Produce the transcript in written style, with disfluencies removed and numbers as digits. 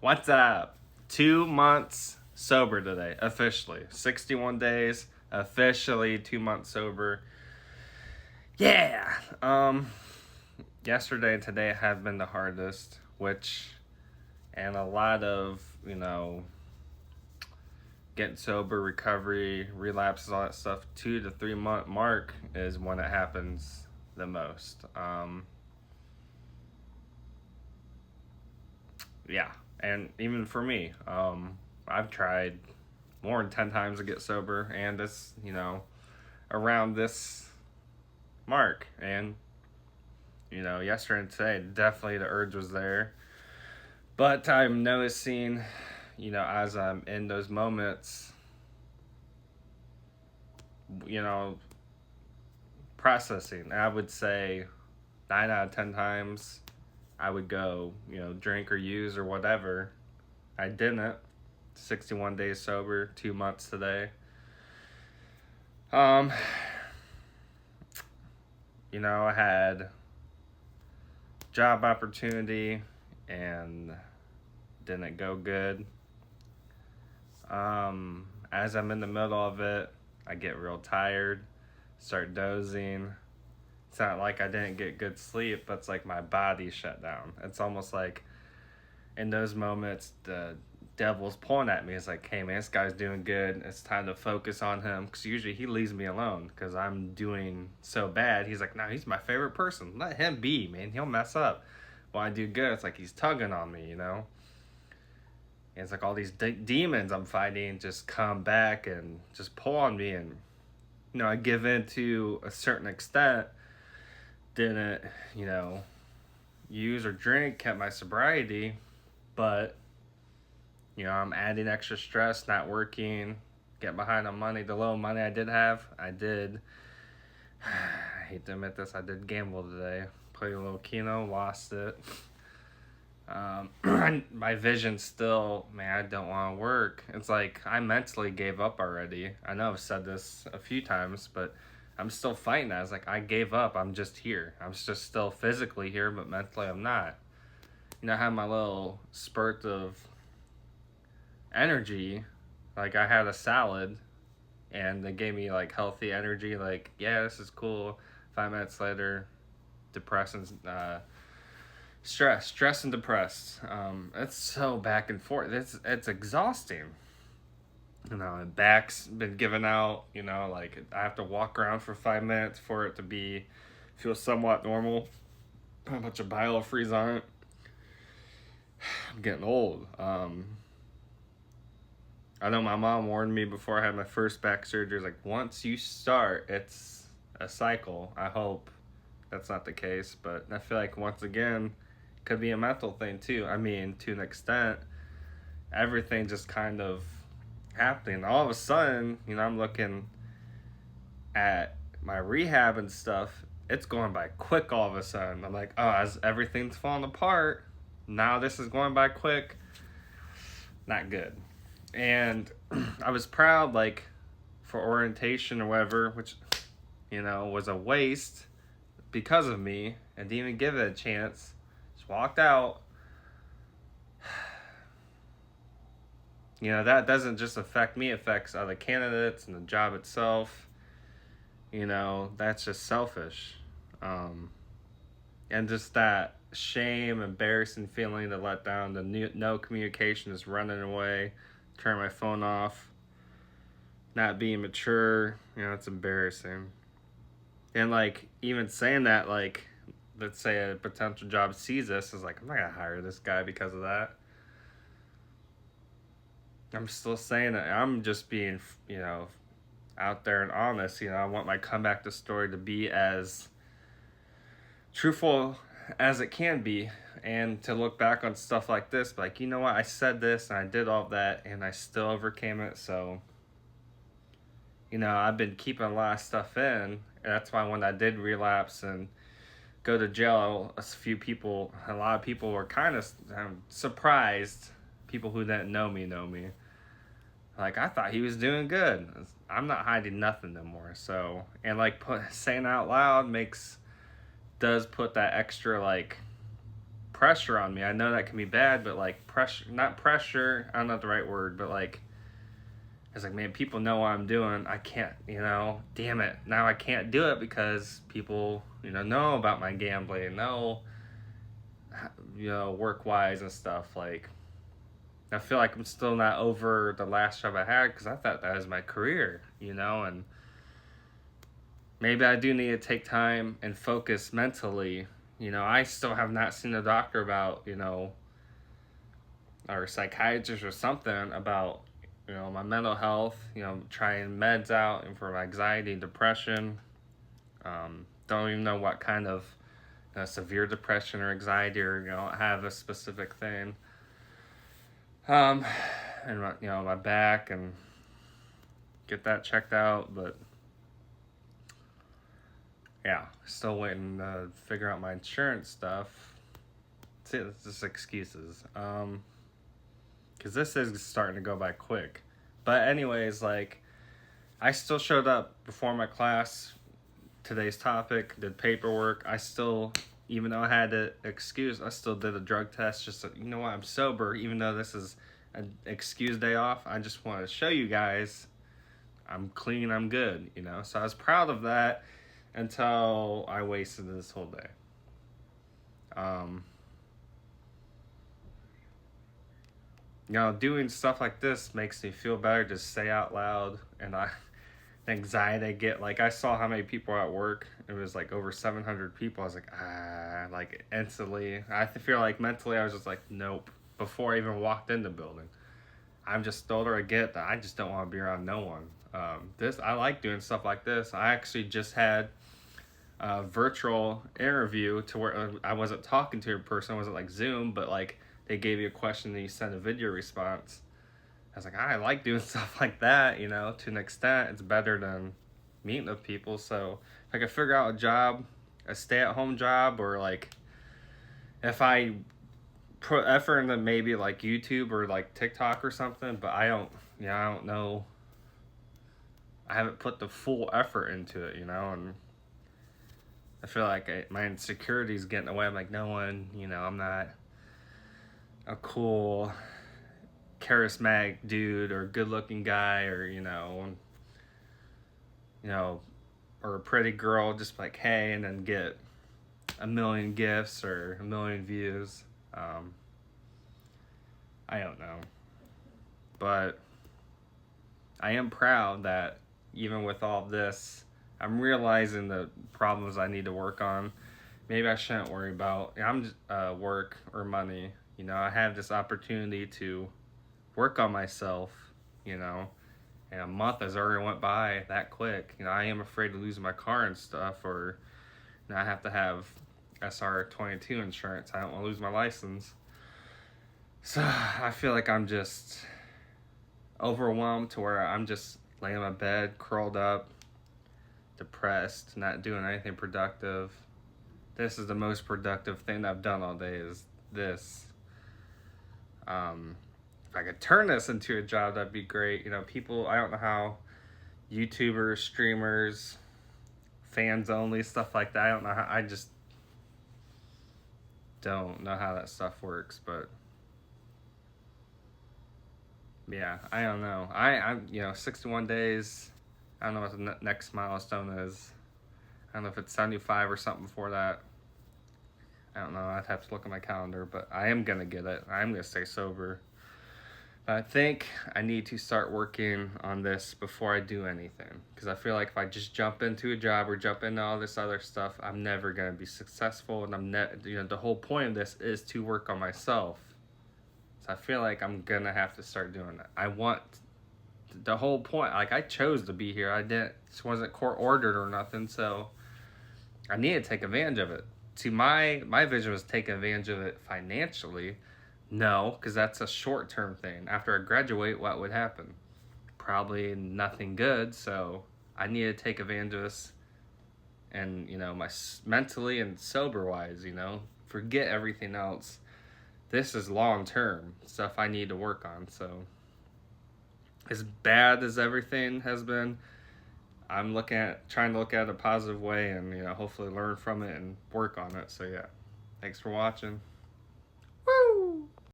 What's up? 2 months sober today, officially. 61 days, officially 2 months sober. Yeah. Yesterday and today have been the hardest, and a lot of, getting sober, recovery, relapses, all that stuff, 2 to 3 month mark is when it happens the most. Yeah, and even for me, I've tried more than 10 times to get sober, and it's, around this mark. And, yesterday and today, definitely the urge was there. But I'm noticing, as I'm in those moments, processing. I would say 9 out of 10 times I would go, drink or use or whatever. I didn't. 61 days sober, 2 months today. I had job opportunity and didn't go good. As I'm in the middle of it, I get real tired, start dozing. It's not like I didn't get good sleep, but it's like my body shut down. It's almost like in those moments, the devil's pulling at me. It's like, hey man, this guy's doing good. It's time to focus on him. Because usually he leaves me alone because I'm doing so bad. He's like, no, he's my favorite person. Let him be, man. He'll mess up. When I do good, it's like he's tugging on me, And it's like all these demons I'm fighting just come back and just pull on me. And, I give in to a certain extent. Didn't, use or drink, kept my sobriety. But, I'm adding extra stress, not working, getting behind on money. The little money I did have, I did. I hate to admit this, I did gamble today. Played a little Keno, lost it. My vision still, man, I don't want to work. It's like I mentally gave up already. I know I've said this a few times, but I'm still fighting that. It's like I gave up. I'm just here. I'm just still physically here, but mentally I'm not. I had my little spurt of energy. Like I had a salad and they gave me like healthy energy. Like, yeah, this is cool. 5 minutes later, depressed and stressed and depressed. It's so back and forth. It's exhausting. And back's been given out. Like I have to walk around for 5 minutes for it to feel somewhat normal. Put a bunch of biofreeze on it. I'm getting old. I know my mom warned me before I had my first back surgery. Like, once you start, it's a cycle. I hope that's not the case, but I feel like once again, it could be a mental thing too. I mean, to an extent, everything just kind of happening. All of a sudden, I'm looking at my rehab and stuff. It's going by quick all of a sudden. I'm like, oh, as everything's falling apart, now this is going by quick. Not good. And I was proud, like, for orientation or whatever, which, was a waste because of me, and didn't even give it a chance. Just walked out. That doesn't just affect me, it affects other candidates and the job itself. That's just selfish. And just that shame, embarrassing feeling to let down, the no communication is running away, turn my phone off, not being mature, it's embarrassing. And like, even saying that, like, let's say a potential job sees this, is like, I'm not gonna hire this guy because of that. I'm still saying that I'm just being, out there and honest. I want my comeback to story to be as truthful as it can be, and to look back on stuff like this, like, you know what, I said this and I did all that and I still overcame it. So, I've been keeping a lot of stuff in, and that's why when I did relapse and go to jail, a lot of people were kind of surprised. People who didn't know me. Like, I thought he was doing good. I'm not hiding nothing no more. So, and like saying out loud does put that extra like pressure on me. I know that can be bad, but like pressure, not pressure, I don't know the right word, but like, it's like, man, people know what I'm doing. I can't, damn it. Now I can't do it because people, know about my gambling, know, work-wise and stuff. Like, I feel like I'm still not over the last job I had because I thought that was my career, and maybe I do need to take time and focus mentally. I still have not seen a doctor about, or a psychiatrist or something about, my mental health, trying meds out and for anxiety and depression. Don't even know what kind of severe depression or anxiety or, have a specific thing. And my back and get that checked out, but yeah, still waiting to figure out my insurance stuff. See, it's just excuses. Because this is starting to go by quick. But anyways, like, I still showed up before my class, today's topic, did paperwork. I still, even though I had an excuse, I still did a drug test. Just so, I'm sober, even though this is an excuse day off. I just want to show you guys I'm clean, I'm good, So I was proud of that until I wasted this whole day. Doing stuff like this makes me feel better to say out loud, and the anxiety I get, like, I saw how many people were at work. It was like over 700 people. I was like, instantly, I feel like mentally I was just like, nope, before I even walked in the building. I'm just older, I get that I just don't want to be around no one. I like doing stuff like this. I actually just had a virtual interview to where I wasn't talking to a person. It wasn't like Zoom, but like they gave you a question and you sent a video response. I was like, I like doing stuff like that, to an extent. It's better than meeting with people. So if I could figure out a job, a stay-at-home job, or like if I put effort into maybe like YouTube or like TikTok or something, but I don't know. I haven't put the full effort into it, and I feel like my insecurity is getting away. I'm like, no one, I'm not a cool, charismatic dude or good-looking guy or, or a pretty girl, just like, hey, and then get a million gifts or a million views. I don't know. But I am proud that even with all this, I'm realizing the problems I need to work on. Maybe I shouldn't worry about work or money. I have this opportunity to work on myself, and a month has already went by that quick. I am afraid to lose my car and stuff, or I have to have SR22 insurance. I don't want to lose my license. So I feel like I'm just overwhelmed to where I'm just laying in my bed, curled up, depressed, not doing anything productive. This is the most productive thing I've done all day is this. If I could turn this into a job, that'd be great. People, I don't know how YouTubers, streamers, fans only, stuff like that. I don't know how, I just don't know how that stuff works, but yeah, I don't know. I'm 61 days. I don't know what the next milestone is. I don't know if it's 75 or something before that. I don't know. I'd have to look at my calendar, but I am going to get it. I'm going to stay sober. But I think I need to start working on this before I do anything. Because I feel like if I just jump into a job or jump into all this other stuff, I'm never going to be successful. And the whole point of this is to work on myself. So I feel like I'm going to have to start doing that. I want the whole point. Like, I chose to be here. It wasn't court ordered or nothing. So I need to take advantage of it. See, my vision was take advantage of it financially. No, because that's a short-term thing. After I graduate, what would happen? Probably nothing good. So I need to take advantage of this, and my mentally and sober-wise. Forget everything else. This is long-term stuff I need to work on. So as bad as everything has been, I'm trying to look at it a positive way, and hopefully learn from it and work on it. So yeah, thanks for watching.